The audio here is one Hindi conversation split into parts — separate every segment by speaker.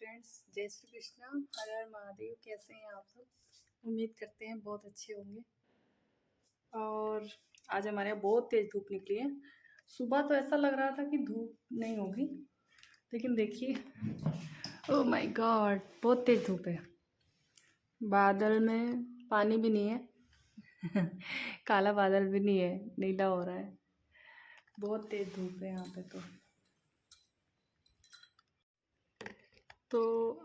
Speaker 1: फ्रेंड्स, जय श्री कृष्णा, हर हर महादेव। कैसे हैं आप सब? उम्मीद करते हैं बहुत अच्छे होंगे। और आज हमारे यहाँ बहुत तेज धूप निकली है। सुबह तो ऐसा लग रहा था कि धूप नहीं होगी, लेकिन देखिए, ओह माय गॉड, बहुत तेज धूप है। बादल में पानी भी नहीं है काला बादल भी नहीं है, नीला हो रहा है। बहुत तेज धूप है यहाँ पे तो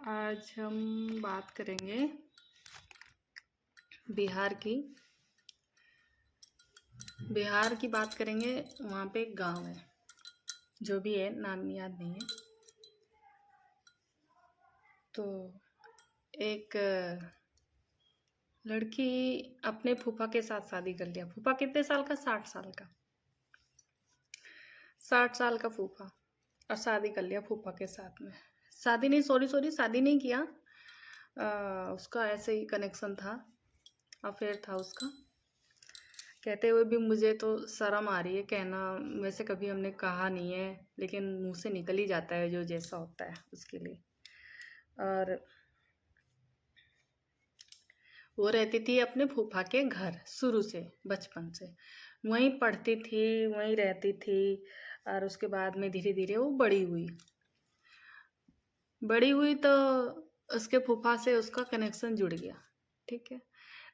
Speaker 1: आज हम बात करेंगे बिहार की। बिहार की बात करेंगे। वहाँ पे एक गांव है, जो भी है नाम याद नहीं है। तो एक लड़की अपने फूफा के साथ शादी कर लिया। फूफा कितने साल का? 60 साल का। 60 साल का फूफा, और शादी कर लिया फूफा के साथ में। शादी नहीं, सॉरी शादी नहीं किया। उसका ऐसे ही कनेक्शन था, अफेयर था उसका। कहते हुए भी मुझे तो शर्म आ रही है कहना। वैसे कभी हमने कहा नहीं है, लेकिन मुंह से निकल ही जाता है जो जैसा होता है उसके लिए। और वो रहती थी अपने फूफा के घर शुरू से, बचपन से वहीं पढ़ती थी, वहीं रहती थी। और उसके बाद में धीरे धीरे वो बड़ी हुई तो उसके फूफा से उसका कनेक्शन जुड़ गया। ठीक है,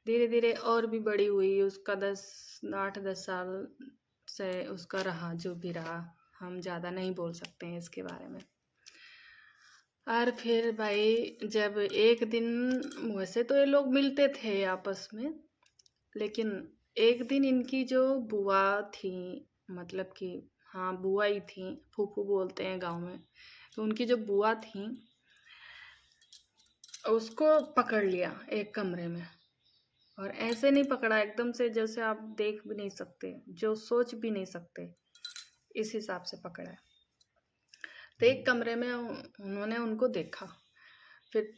Speaker 1: धीरे धीरे और भी बड़ी हुई। उसका 8-10 साल से उसका रहा, जो भी रहा। हम ज़्यादा नहीं बोल सकते हैं इसके बारे में। और फिर भाई, जब एक दिन, वैसे तो ये लोग मिलते थे आपस में, लेकिन एक दिन इनकी जो बुआ थी, मतलब कि हाँ बुआ ही थी, फूफू बोलते हैं गांव में, तो उनकी जो बुआ थी उसको पकड़ लिया एक कमरे में। और ऐसे नहीं पकड़ा एकदम से, जैसे आप देख भी नहीं सकते, जो सोच भी नहीं सकते, इस हिसाब से पकड़ा है। तो एक कमरे में उन्होंने उनको देखा। फिर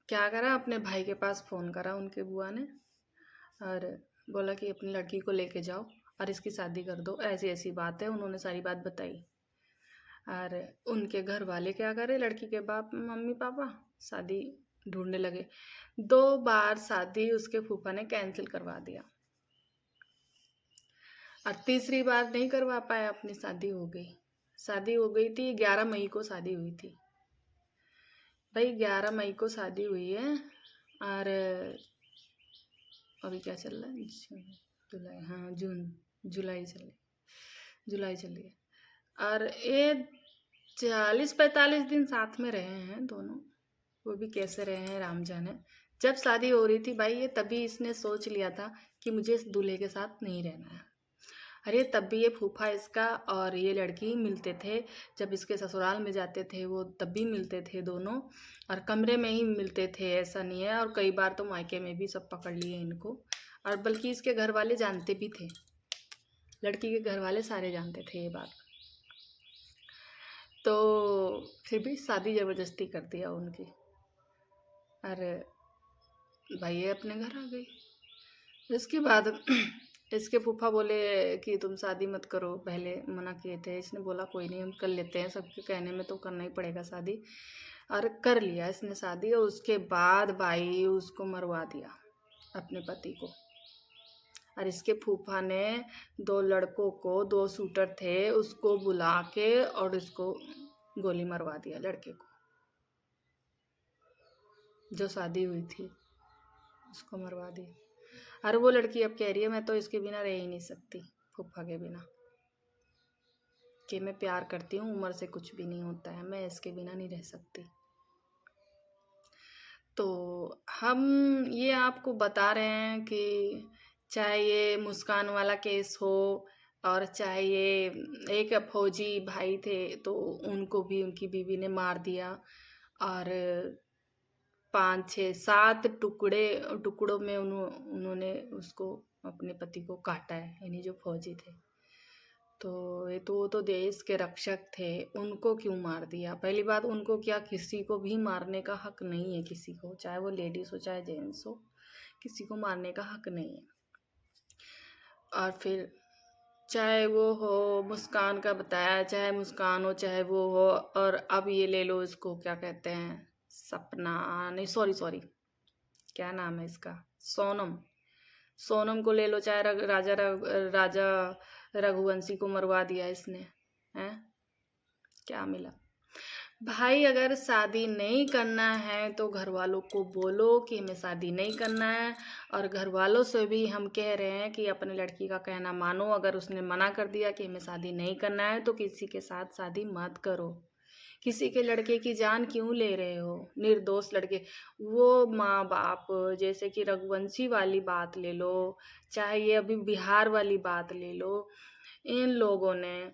Speaker 1: क्या करा, अपने भाई के पास फ़ोन करा उनके बुआ ने, और बोला कि अपनी लड़की को लेके जाओ और इसकी शादी कर दो। ऐसी ऐसी बात है, उन्होंने सारी बात बताई। और उनके घर वाले क्या करे, लड़की के बाप मम्मी पापा शादी ढूंढने लगे। 2 बार शादी उसके फूफा ने कैंसिल करवा दिया, और तीसरी बार नहीं करवा पाया, अपनी शादी हो गई थी। 11 मई को शादी हुई थी भाई, 11 मई को शादी हुई है। और अभी क्या चल रहा है? जुलाई, हाँ जुलाई चल रही है। और ये 40-45 दिन साथ में रहे हैं दोनों। वो भी कैसे रहे हैं राम जाने। जब शादी हो रही थी भाई, ये तभी इसने सोच लिया था कि मुझे इस दूल्हे के साथ नहीं रहना है। अरे तब भी ये फूफा इसका और ये लड़की मिलते थे। जब इसके ससुराल में जाते थे वो, तब भी मिलते थे दोनों, और कमरे में ही मिलते थे, ऐसा नहीं है। और कई बार तो मायके में भी सब पकड़ लिए इनको। और बल्कि इसके घर वाले जानते भी थे, लड़की के घर वाले सारे जानते थे ये बात। तो फिर भी शादी ज़बरदस्ती कर दिया उनकी। और भाई ये अपने घर आ गई। इसके बाद इसके फूफा बोले कि तुम शादी मत करो, पहले मना किए थे। इसने बोला कोई नहीं, हम कर लेते हैं, सबके कहने में तो करना ही पड़ेगा शादी। और कर लिया इसने शादी। और उसके बाद भाई उसको मरवा दिया, अपने पति को। और इसके फूफा ने 2 लड़कों को, 2 शूटर थे, उसको बुला के और इसको गोली मरवा दिया, लड़के को जो शादी हुई थी उसको मरवा दी। और वो लड़की अब कह रही है मैं तो इसके बिना रह ही नहीं सकती, फूफा के बिना, कि मैं प्यार करती हूँ, उम्र से कुछ भी नहीं होता है, मैं इसके बिना नहीं रह सकती। तो हम ये आपको बता रहे हैं कि चाहे ये मुस्कान वाला केस हो, और चाहे ये एक फौजी भाई थे तो उनको भी उनकी बीवी ने मार दिया, और 5-6-7 टुकड़ों में उन्होंने उसको, अपने पति को काटा है, यानी जो फौजी थे। तो ये तो वो तो देश के रक्षक थे, उनको क्यों मार दिया? पहली बात, उनको क्या, किसी को भी मारने का हक नहीं है, किसी को, चाहे वो लेडीज़ हो चाहे जेंट्स हो, किसी को मारने का हक नहीं है। और फिर चाहे वो हो, मुस्कान का बताया, चाहे मुस्कान हो चाहे वो हो। और अब ये ले लो, इसको क्या कहते हैं, सपना, नहीं सॉरी सॉरी, क्या नाम है इसका, सोनम। सोनम को ले लो, चाहे राजा रघुवंशी को मरवा दिया इसने, हैं? क्या मिला? भाई अगर शादी नहीं करना है तो घर वालों को बोलो कि हमें शादी नहीं करना है, और घर वालों से भी हम कह रहे हैं कि अपने लड़की का कहना मानो। अगर उसने मना कर दिया कि हमें शादी नहीं करना है तो किसी के साथ शादी मत करो। किसी के लड़के की जान क्यों ले रहे हो? निर्दोष लड़के, वो माँ बाप, जैसे कि रघुवंशी वाली बात ले लो, चाहे ये अभी बिहार वाली बात ले लो, इन लोगों ने,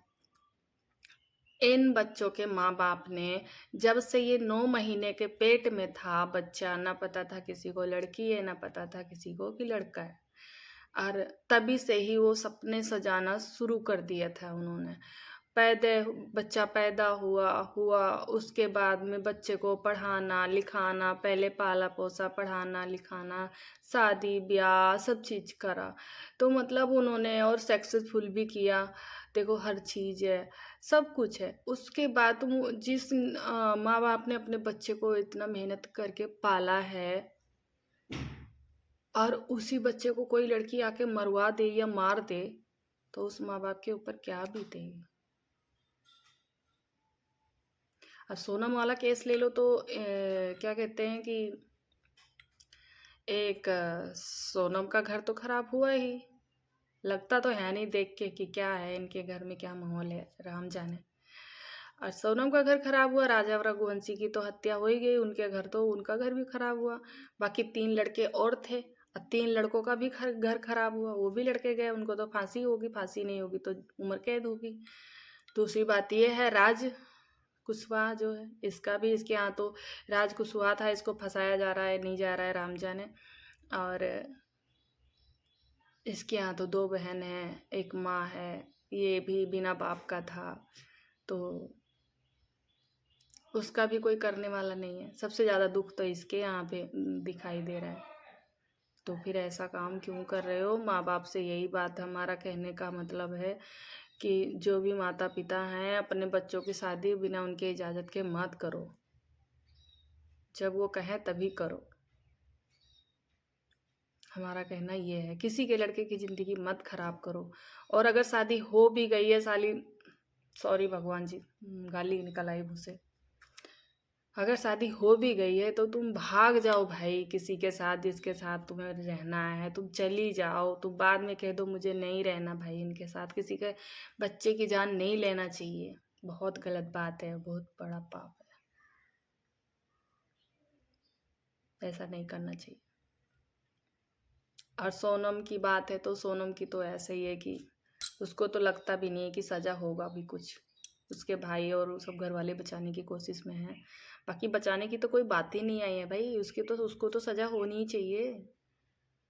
Speaker 1: इन बच्चों के माँ बाप ने, जब से ये 9 महीने के पेट में था बच्चा, ना पता था किसी को लड़की है, ना पता था किसी को कि लड़का है, और तभी से ही वो सपने सजाना शुरू कर दिया था उन्होंने। बच्चा पैदा हुआ हुआ उसके बाद में बच्चे को पढ़ाना लिखाना, पहले पाला पोसा, पढ़ाना लिखाना, शादी ब्याह सब चीज़ करा, तो मतलब उन्होंने, और सक्सेसफुल भी किया। देखो हर चीज़ है, सब कुछ है। उसके बाद तुम जिस माँ बाप ने अपने बच्चे को इतना मेहनत करके पाला है, और उसी बच्चे को कोई लड़की आके मरवा दे या मार दे, तो उस माँ बाप के ऊपर क्या बीतेगी? अब सोनम वाला केस ले लो तो क्या कहते हैं कि एक सोनम का घर तो खराब हुआ ही, लगता तो है नहीं देख के कि क्या है इनके घर में, क्या माहौल है, राम जाने। और सोनम का घर खराब हुआ, राजा रघुवंशी की तो हत्या हो ही गई, उनके घर तो, उनका घर भी खराब हुआ। बाकी 3 लड़के और थे, और 3 लड़कों का भी घर खराब हुआ, वो भी लड़के गए, उनको तो फांसी होगी, फांसी नहीं होगी तो उम्र कैद होगी। दूसरी बात ये है, राज कुशवाहा जो है, इसका भी, इसके यहाँ तो राज कुशवाहा था, इसको फंसाया जा रहा है, नहीं जा रहा है, राम जाने। और इसके यहाँ तो 2 बहन हैं, एक माँ है, ये भी बिना बाप का था, तो उसका भी कोई करने वाला नहीं है। सबसे ज़्यादा दुख तो इसके यहाँ पे दिखाई दे रहा है। तो फिर ऐसा काम क्यों कर रहे हो? माँ बाप से यही बात हमारा कहने का मतलब है कि जो भी माता पिता हैं, अपने बच्चों की शादी बिना उनके इजाज़त के मत करो, जब वो कहें तभी करो। हमारा कहना ये है, किसी के लड़के की ज़िंदगी मत खराब करो। और अगर शादी हो भी गई है, सॉरी भगवान जी, गाली निकल आई मुँह से। अगर शादी हो भी गई है तो तुम भाग जाओ भाई, किसी के साथ जिसके साथ तुम्हें रहना है तुम चली जाओ। तुम बाद में कह दो मुझे नहीं रहना भाई इनके साथ। किसी के बच्चे की जान नहीं लेना चाहिए, बहुत गलत बात है, बहुत बड़ा पाप है, ऐसा नहीं करना चाहिए। और सोनम की बात है तो सोनम की तो ऐसे ही है कि उसको तो लगता भी नहीं है कि सज़ा होगा भी कुछ। उसके भाई और सब घर वाले बचाने की कोशिश में हैं, बाकी बचाने की तो कोई बात ही नहीं आई है भाई। उसको तो सज़ा होनी ही चाहिए।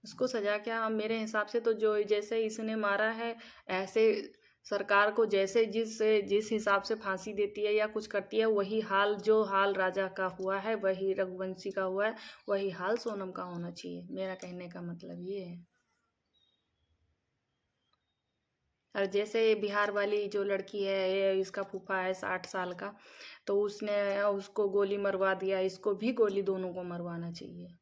Speaker 1: उसको सज़ा क्या, मेरे हिसाब से तो जो जैसे इसने मारा है, ऐसे सरकार को जैसे जिस हिसाब से फांसी देती है या कुछ करती है, वही हाल, जो हाल राजा का हुआ है, वही रघुवंशी का हुआ है, वही हाल सोनम का होना चाहिए। मेरा कहने का मतलब ये है। और जैसे बिहार वाली जो लड़की है, ये इसका फूफा है 60 साल का, तो उसने उसको गोली मरवा दिया, इसको भी गोली दोनों को मरवाना चाहिए।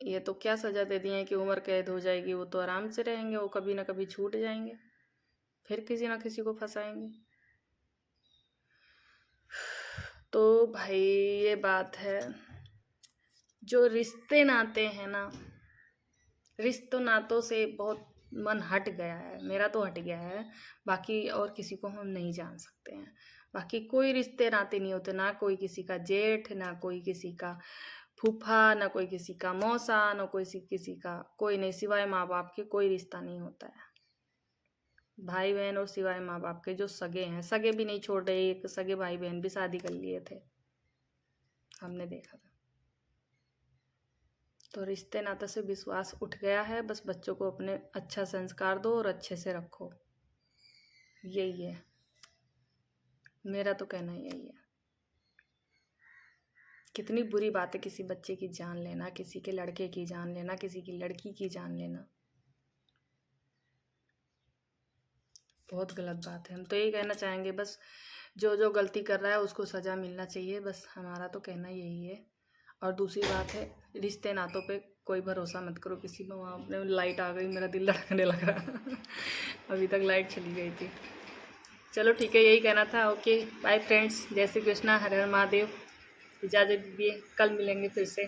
Speaker 1: ये तो क्या सज़ा दे दिए हैं कि उम्र कैद हो जाएगी, वो तो आराम से रहेंगे, वो कभी ना कभी छूट जाएंगे, फिर किसी ना किसी को फंसाएंगे। तो भाई ये बात है, जो रिश्ते नाते हैं ना, रिश्तों नातों से बहुत मन हट गया है, मेरा तो हट गया है। बाकी और किसी को हम नहीं जान सकते हैं। बाकी कोई रिश्ते नाते नहीं होते, ना कोई किसी का जेठ, ना कोई किसी का फूफा, ना कोई किसी का मौसा, ना कोई किसी का कोई नहीं, सिवाय माँ बाप के कोई रिश्ता नहीं होता है। भाई बहन और सिवाय माँ बाप के जो सगे हैं, सगे भी नहीं छोड़ रहे, एक सगे भाई बहन भी शादी कर लिए थे, हमने देखा था। तो रिश्ते नाते से विश्वास उठ गया है। बस बच्चों को अपने अच्छा संस्कार दो और अच्छे से रखो, यही है, मेरा तो कहना यही है। कितनी बुरी बात है किसी बच्चे की जान लेना, किसी के लड़के की जान लेना, किसी की लड़की की जान लेना, बहुत गलत बात है। हम तो यही कहना चाहेंगे बस जो जो गलती कर रहा है उसको सज़ा मिलना चाहिए, बस हमारा तो कहना यही है। और दूसरी बात है, रिश्ते नातों पे कोई भरोसा मत करो किसी में। वहाँ अपने लाइट आ गई, मेरा दिल धड़कने लग रहा अभी तक लाइट चली गई थी। चलो ठीक है, यही कहना था। ओके बाय फ्रेंड्स, जय श्री कृष्णा, हर हर महादेव। इजाज़त दीजिए, कल मिलेंगे फिर से।